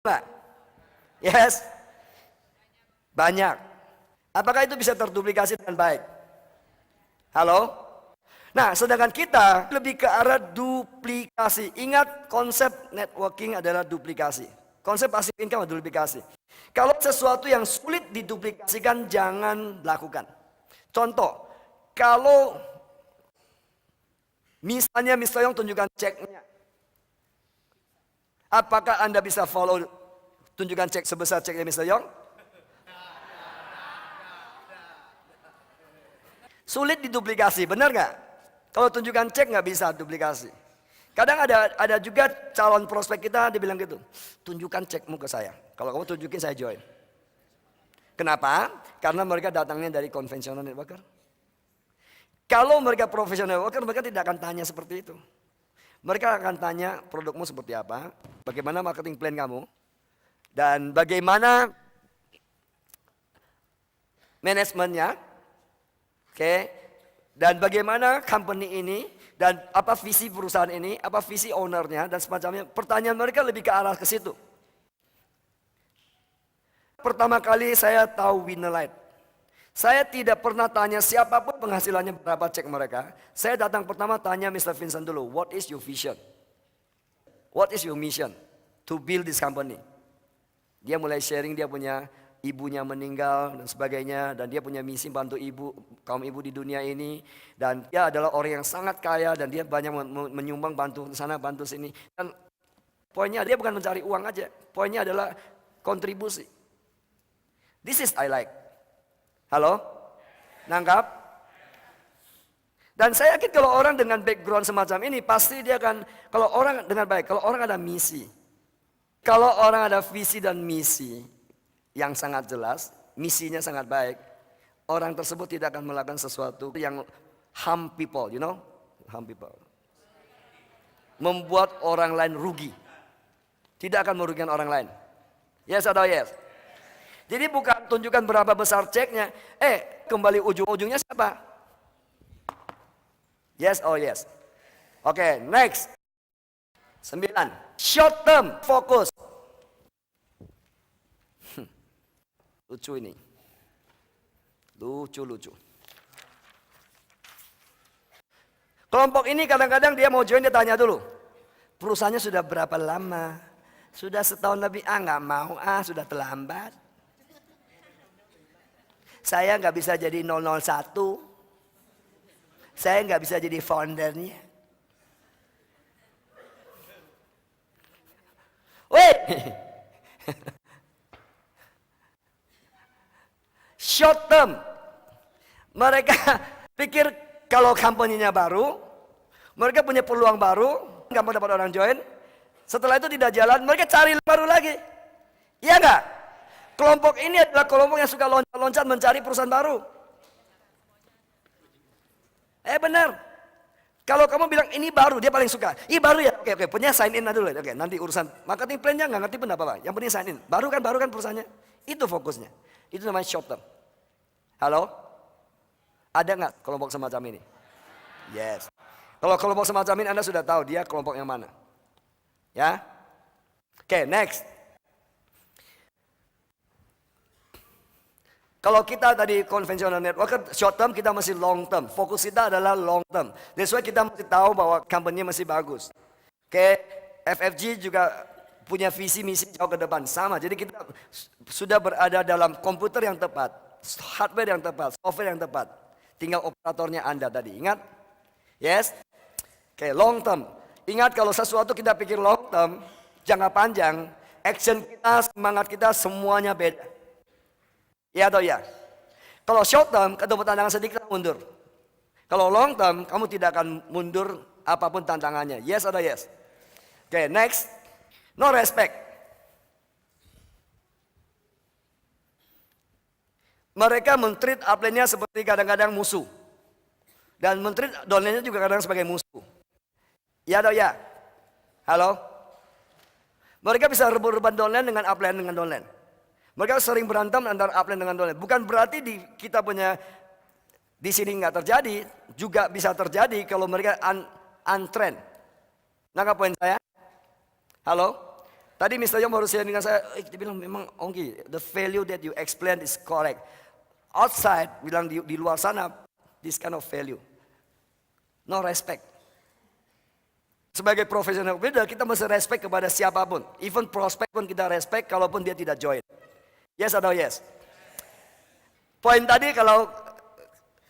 Enggak? Yes? Banyak. Apakah itu bisa terduplikasi dengan baik? Halo? Nah, sedangkan kita lebih ke arah duplikasi. Ingat, konsep networking adalah duplikasi. Konsep passive income adalah duplikasi. Kalau sesuatu yang sulit diduplikasikan, jangan lakukan. Contoh, kalau misalnya Mr. Yong tunjukkan ceknya, apakah Anda bisa follow tunjukkan cek sebesar ceknya Mr. Yong? Sulit diduplikasi, benar nggak? Kalau tunjukkan cek nggak bisa duplikasi. Kadang ada juga calon prospek kita, dia bilang gitu, tunjukkan cekmu ke saya. Kalau kamu tunjukin, saya join. Kenapa? Karena mereka datangnya dari konvensional networker. Kalau mereka profesional networker, mereka tidak akan tanya seperti itu. Mereka akan tanya produkmu seperti apa, bagaimana marketing plan kamu, dan bagaimana manajemennya, oke, dan bagaimana company ini, dan apa visi perusahaan ini, apa visi ownernya, dan semacamnya. Pertanyaan mereka lebih ke arah ke situ. Pertama kali saya tahu Winnerlight, saya tidak pernah tanya siapapun penghasilannya berapa cek mereka. Saya datang pertama tanya Mr. Vincent dulu, what is your vision? What is your mission to build this company? Dia mulai sharing, dia punya ibunya meninggal dan sebagainya, dan dia punya misi bantu kaum ibu di dunia ini, dan dia adalah orang yang sangat kaya dan dia banyak menyumbang, bantu sana bantu sini. Dan poinnya dia bukan mencari uang aja, poinnya adalah kontribusi. This is I like. Halo? Nangkap? Dan saya yakin kalau orang dengan background semacam ini pasti dia akan, kalau orang dengan baik, kalau orang ada misi, kalau orang ada visi dan misi yang sangat jelas, misinya sangat baik, orang tersebut tidak akan melakukan sesuatu yang harm people, you know, harm people, membuat orang lain rugi, tidak akan merugikan orang lain. Yes atau yes? Jadi bukan tunjukkan berapa besar ceknya, kembali ujung-ujungnya siapa? Yes or yes? Oke, next. 9. Short term focus. Lucu ini. Lucu. Kelompok ini kadang-kadang dia mau join, dia tanya dulu, perusahaannya sudah berapa lama? Sudah setahun lebih. Nggak mau, sudah terlambat. Saya nggak bisa jadi 001. Saya nggak bisa jadi foundernya. Wait. Short term. Mereka pikir kalau company-nya baru, mereka punya peluang baru, nggak mau dapat orang join. Setelah itu tidak jalan, mereka cari baru lagi. Iya nggak? Kelompok ini adalah kelompok yang suka loncat-loncat mencari perusahaan baru. Benar. Kalau kamu bilang ini baru, dia paling suka. Ih baru ya, oke, punya sign in dulu. Oke, nanti urusan marketing plan-nya nggak ngerti pun apa-apa. Yang penting sign in. Baru kan perusahaannya. Itu fokusnya. Itu namanya short term. Halo? Ada nggak kelompok semacam ini? Yes. Kalau kelompok semacam ini Anda sudah tahu dia kelompok yang mana. Ya? Oke, next. Kalau kita tadi konvensional networker, short term, kita masih long term. Fokus kita adalah long term. That's why kita mesti tahu bahwa company masih bagus. Oke, FFG juga punya visi misi jauh ke depan. Sama, jadi kita sudah berada dalam komputer yang tepat, hardware yang tepat, software yang tepat. Tinggal operatornya Anda tadi, ingat? Yes? Oke, long term. Ingat kalau sesuatu kita pikir long term, jangka panjang, action kita, semangat kita, semuanya beda. Ya atau ya? Kalau short term, ketemu tantangan sedikit mundur. Kalau long term, kamu tidak akan mundur apapun tantangannya. Yes atau yes? Oke, next. No respect. Mereka men-treat upline-nya seperti kadang-kadang musuh. Dan men-treat downline-nya juga kadang sebagai musuh. Ya atau ya? Halo? Mereka bisa rebut-rebutan downline dengan upline dengan downline. Mereka sering berantem antara upline dengan downline. Bukan berarti kita punya di sini nggak terjadi, juga bisa terjadi kalau mereka untrend. Nangkap poin saya? Halo? Tadi Mr. Yong baru share dengan saya, dia bilang memang Ongki, the value that you explain is correct. Outside, bilang di luar sana, this kind of value. No respect. Sebagai profesional builder, kita mesti respect kepada siapapun. Even prospek pun kita respect, kalaupun dia tidak join. Yes atau yes? Poin tadi kalau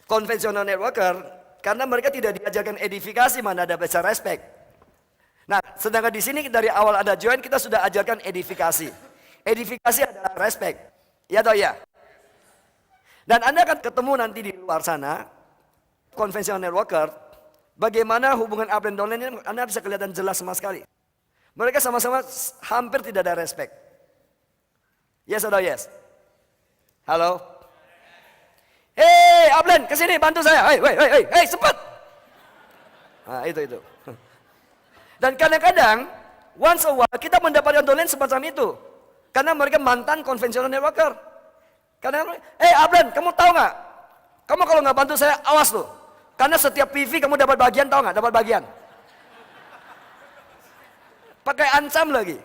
konvensional networker, karena mereka tidak diajarkan edifikasi, mana ada bahasa respect. Nah, sedangkan di sini dari awal ada join, kita sudah ajarkan edifikasi. Edifikasi adalah respect. Ya atau ya? Dan Anda akan ketemu nanti di luar sana, konvensional networker, bagaimana hubungan upline downline ini Anda bisa kelihatan jelas sama sekali. Mereka sama-sama hampir tidak ada respect. Yes atau yes? Halo? Hei, upline, kesini bantu saya. Hei, cepat. Nah, itu. Dan kadang-kadang, once a while, kita mendapatkan downline semacam itu. Karena mereka mantan konvensional networker. Karena, upline, kamu tahu nggak? Kamu kalau nggak bantu saya, awas loh. Karena setiap PV kamu dapat bagian, tahu nggak? Dapat bagian. Pakai ancam lagi.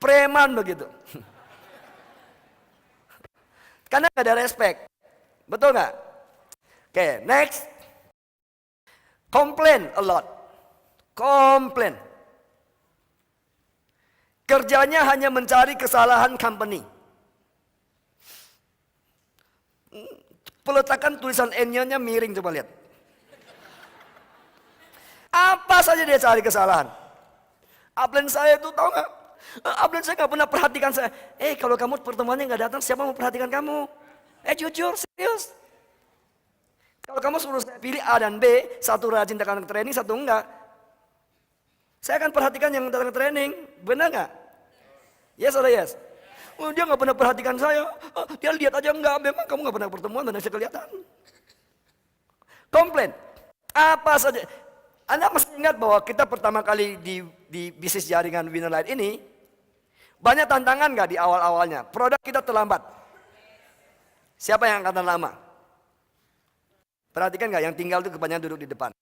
Preman begitu. Karena nggak ada respect. Betul nggak? Oke, next. Complain a lot. Komplain. Kerjanya hanya mencari kesalahan company. Peletakan tulisan N-nya miring, coba lihat. Apa saja dia cari kesalahan. Upline saya itu tahu nggak? Upline saya nggak pernah perhatikan saya. Kalau kamu pertemuannya nggak datang, siapa mau perhatikan kamu? Jujur, serius. Kalau kamu suruh saya pilih A dan B, satu rajin datang training, satu enggak. Saya akan perhatikan yang datang training, benar nggak? Yes atau yes? Oh, dia nggak pernah perhatikan saya. Dia lihat aja enggak, memang kamu nggak pernah pertemuan, mana bisa kelihatan. Komplain, apa saja. Anda mesti ingat bahwa kita pertama kali di bisnis jaringan Winnerline ini, banyak tantangan nggak di awal-awalnya? Produk kita terlambat. Siapa yang akan lama? Perhatikan nggak, yang tinggal itu kebanyakan duduk di depan.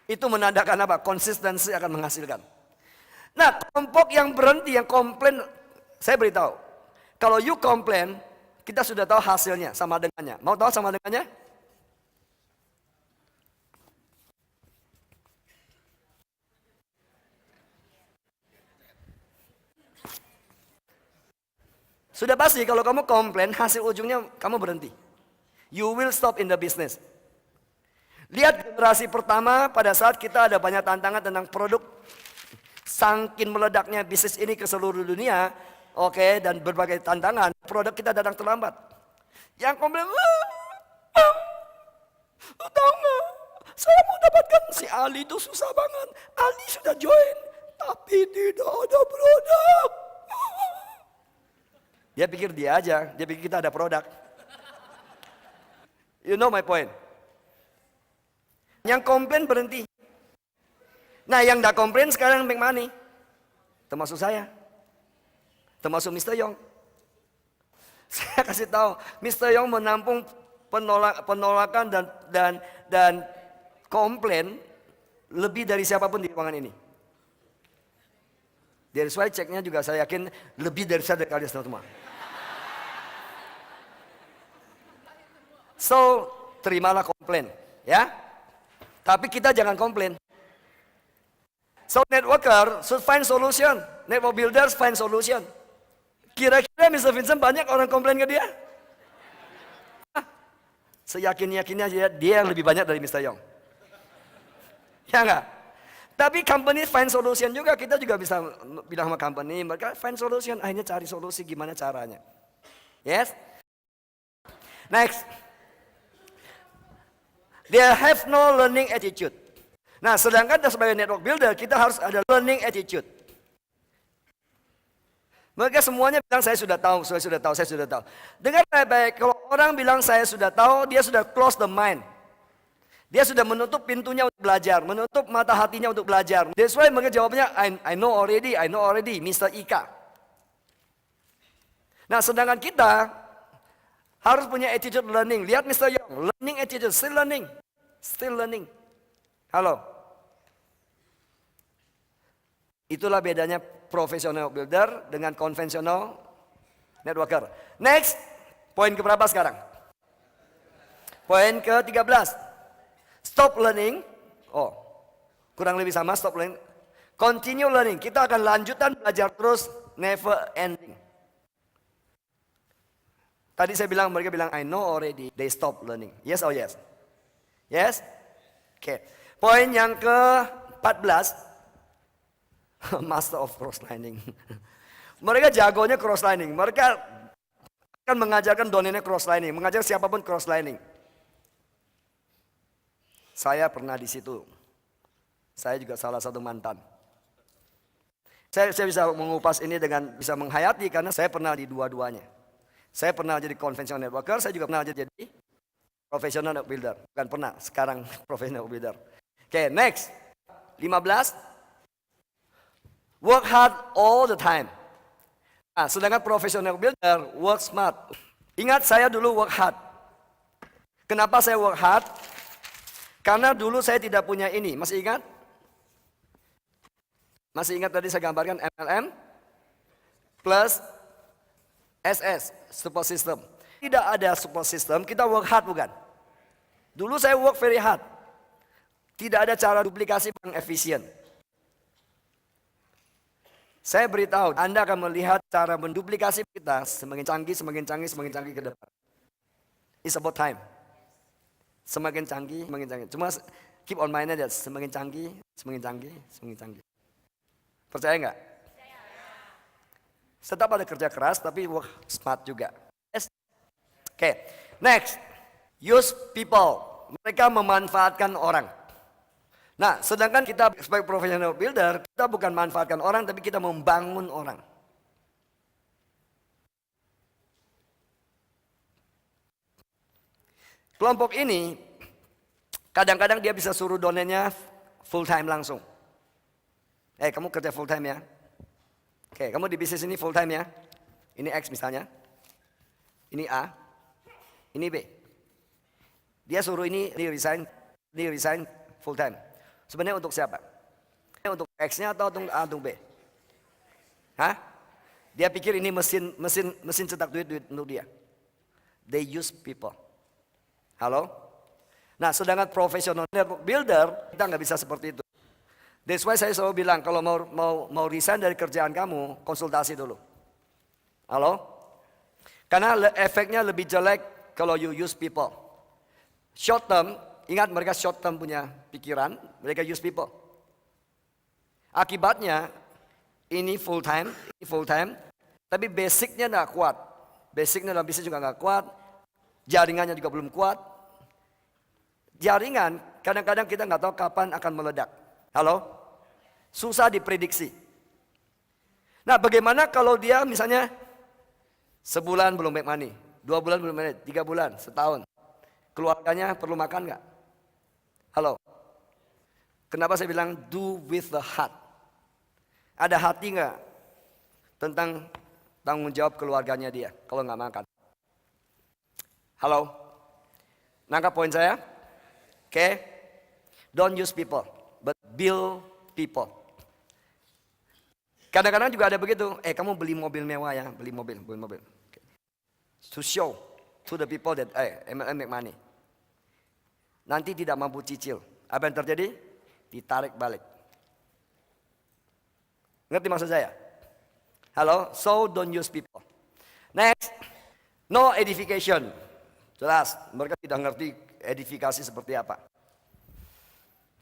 Itu menandakan apa? Konsistensi akan menghasilkan. Nah, kelompok yang berhenti, yang komplain, saya beritahu. Kalau you komplain, kita sudah tahu hasilnya, sama dengannya. Mau tahu sama dengannya? Sudah pasti kalau kamu komplain, hasil ujungnya kamu berhenti. You will stop in the business. Lihat generasi pertama pada saat kita ada banyak tantangan tentang produk. Sangkin meledaknya bisnis ini ke seluruh dunia. Oke, dan berbagai tantangan. Produk kita datang terlambat. Yang komplain, tahu nggak? Saya mau dapatkan si Ali itu susah banget. Ali sudah join, tapi tidak ada produk. Dia pikir dia aja, dia pikir kita ada produk. You know my point. Yang komplain berhenti. Nah, yang tidak komplain sekarang make money. Termasuk saya. Termasuk Mr. Yong. Saya kasih tahu, Mr. Yong menampung penolakan dan komplain lebih dari siapapun di ruangan ini. Dari why ceknya juga saya yakin lebih dari saya dari kalian semua. So, terimalah komplain, ya. Tapi kita jangan komplain. So, networker should find solution. Network builders find solution. Kira-kira Mr. Vincent banyak orang komplain ke dia? Seyakin-yakinnya dia yang lebih banyak dari Mr. Yong. Ya enggak? Tapi company find solution juga, kita juga bisa bilang sama company, mereka find solution, akhirnya cari solusi gimana caranya. Yes? Next. They have no learning attitude. Nah, sedangkan sebagai network builder, kita harus ada learning attitude. Mereka semuanya bilang saya sudah tahu, saya sudah tahu, saya sudah tahu. Dengar baik-baik, kalau orang bilang saya sudah tahu, dia sudah close the mind. Dia sudah menutup pintunya untuk belajar, menutup mata hatinya untuk belajar. That's why mereka jawabnya, I know already, Mr. Ika. Nah, sedangkan kita harus punya attitude learning. Lihat Mr. Yong, learning attitude, still learning. Halo. Itulah bedanya professional builder dengan konvensional networker. Next, poin keberapa sekarang? Poin ke-13. Stop learning. Oh, kurang lebih sama, stop learning. Continue learning. Kita akan lanjutkan belajar terus, never ending. Tadi saya bilang, mereka bilang, I know already. They stop learning. Yes or yes? Yes? Oke. Poin yang ke-14. Master of crosslining. Mereka jagonya crosslining. Mereka akan mengajarkan domainnya crosslining, mengajar siapapun crosslining. Saya pernah di situ. Saya juga salah satu mantan. Saya bisa mengupas ini dengan bisa menghayati karena saya pernah di dua-duanya. Saya pernah jadi conventional networker, saya juga pernah jadi professional builder. Bukan pernah, sekarang professional builder. Oke, next. 15. Work hard all the time. Nah, sedangkan professional builder work smart. Ingat saya dulu work hard. Kenapa saya work hard? Karena dulu saya tidak punya ini. Masih ingat? Masih ingat tadi saya gambarkan MLM plus SS, support system. Tidak ada support system, kita work hard bukan? Dulu saya work very hard. Tidak ada cara duplikasi yang efisien. Saya beritahu, Anda akan melihat cara menduplikasi kita semakin canggih, semakin canggih, semakin canggih ke depan. It's about time. Semakin canggih, semakin canggih. Cuma keep on mind aja, semakin canggih, semakin canggih, semakin canggih. Percaya nggak? Tetap ada kerja keras, tapi work smart juga. Yes. Oke, next. Use people. Mereka memanfaatkan orang. Nah, sedangkan kita sebagai professional builder, kita bukan manfaatkan orang, tapi kita membangun orang. Kelompok ini, kadang-kadang dia bisa suruh donennya full time langsung. Kamu kerja full time ya. Oke, kamu di bisnis ini full time ya. Ini X misalnya. Ini A. Ini B. Dia suruh ini resign full time. Sebenarnya untuk siapa? Untuk X-nya atau untuk A, untuk B? Hah? Dia pikir ini mesin cetak duit untuk dia. They use people. Halo? Nah, sedangkan professional network builder, kita nggak bisa seperti itu. That's why saya selalu bilang, kalau mau resign dari kerjaan kamu, konsultasi dulu. Halo? Karena efeknya lebih jelek kalau you use people. Short term, ingat mereka short term punya pikiran, mereka use people. Akibatnya, ini full time, tapi basicnya nggak kuat. Basicnya dalam bisnis juga nggak kuat, jaringannya juga belum kuat. Jaringan, kadang-kadang kita nggak tahu kapan akan meledak. Halo? Susah diprediksi. Nah, bagaimana kalau dia misalnya sebulan belum make money, 2 bulan belum make money, 3 bulan, setahun. Keluarganya perlu makan nggak? Halo? Kenapa saya bilang do with the heart? Ada hati nggak tentang tanggung jawab keluarganya dia kalau nggak makan? Halo? Nangkap poin saya? Oke? Don't use people, but build people. Kadang-kadang juga ada begitu. Kamu beli mobil mewah ya, beli mobil. Okay. To show to the people that MLM make money. Nanti tidak mampu cicil. Apa yang terjadi? Ditarik balik. Ngerti maksud saya? Halo? So don't use people. Next. No edification. Jelas, mereka tidak ngerti edifikasi seperti apa.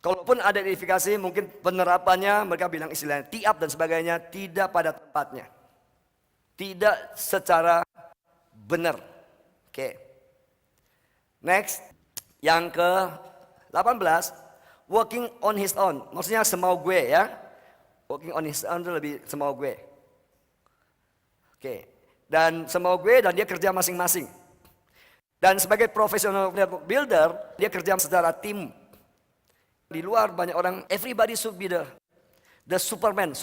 Kalaupun ada edifikasi, mungkin penerapannya mereka bilang istilahnya tiap dan sebagainya tidak pada tempatnya. Tidak secara benar. Oke. Next. Yang ke-18, working on his own. Maksudnya semau gue ya. Working on his own itu lebih semau gue. Oke. Dan semau gue dan dia kerja masing-masing. Dan sebagai professional network builder, dia kerja secara tim. Di luar banyak orang, everybody should be the Superman.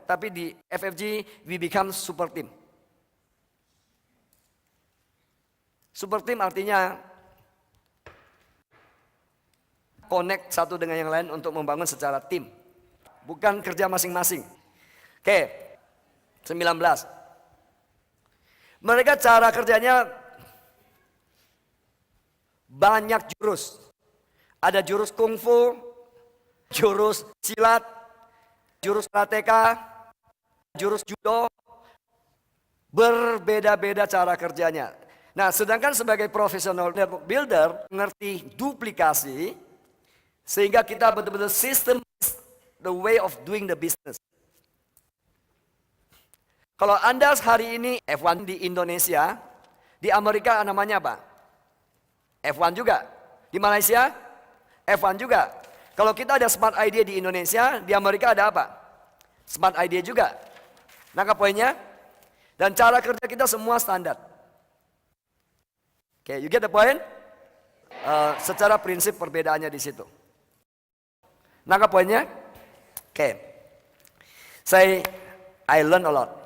Tapi di FFG, we become super team. Super team artinya connect satu dengan yang lain untuk membangun secara tim. Bukan kerja masing-masing. Oke, 19. Mereka cara kerjanya banyak jurus. Ada jurus kungfu, jurus silat, jurus karateka, jurus judo. Berbeda-beda cara kerjanya. Nah, sedangkan sebagai profesional network builder, ngerti duplikasi, sehingga kita betul-betul sistem the way of doing the business. Kalau Anda hari ini F1 di Indonesia, di Amerika namanya apa? F1 juga. Di Malaysia, F1 juga. Kalau kita ada smart idea di Indonesia, di Amerika ada apa? Smart idea juga. Nangkap poinnya? Dan cara kerja kita semua standar. Oke, you get the point? Secara prinsip perbedaannya di situ. Nangkap poinnya? Oke. I learn a lot.